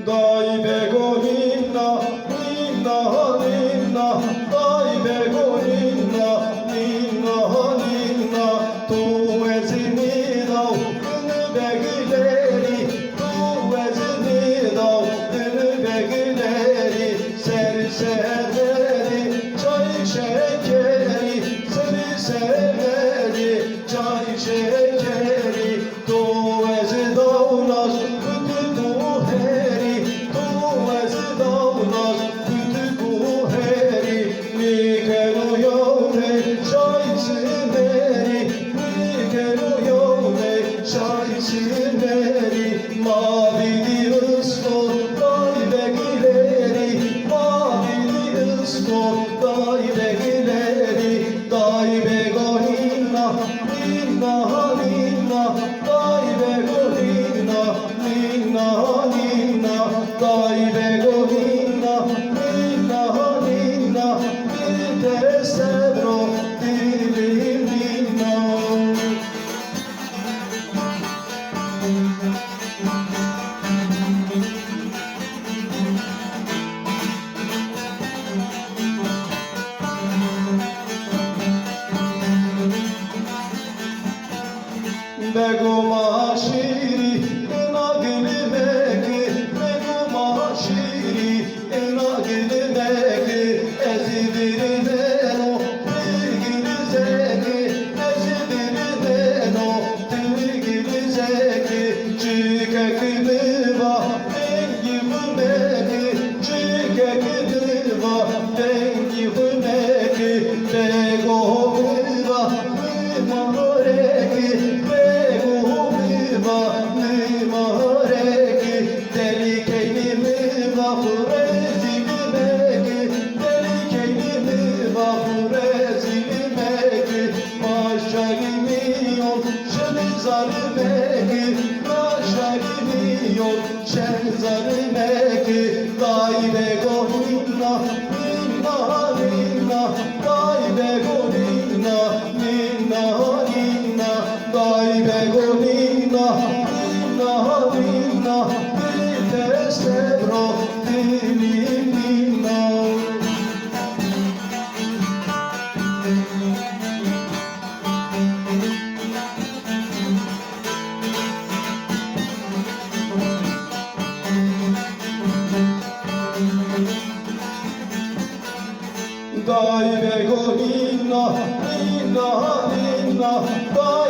Dai bego ninna, ninna, ninna, dai bego ninna, ninna, ninna, tu ezimida, günü begleri, tu ezimida, günü begleri, serserleri, çay şekeri, seni severi, çay şekeri, tu ezidavnas, mavili ıslor, dai begleri, mavili ıslor, dai begleri, dai bego ninna, ninna, ninna, dai bego ninna, ninna, ninna, dai bego ninna, ninna, ninna, bir de sevro, dilim ninna. Bego maşiri, enagili meki, bego maşiri, enagili meki, ezibirden o, bilgili zeki, ezibirden o, bilgili zeki, çikekimi va, bengi meki, çikekimi va, bengi meki, bego va, mareki, dai bego ninna, ninna, ninna, dai bego ninna, ninna, ninna, dai bego ninna, ninna, ninna, bir de sevro, dilim ninna. Dai bego ninna, ninna, ninna, dai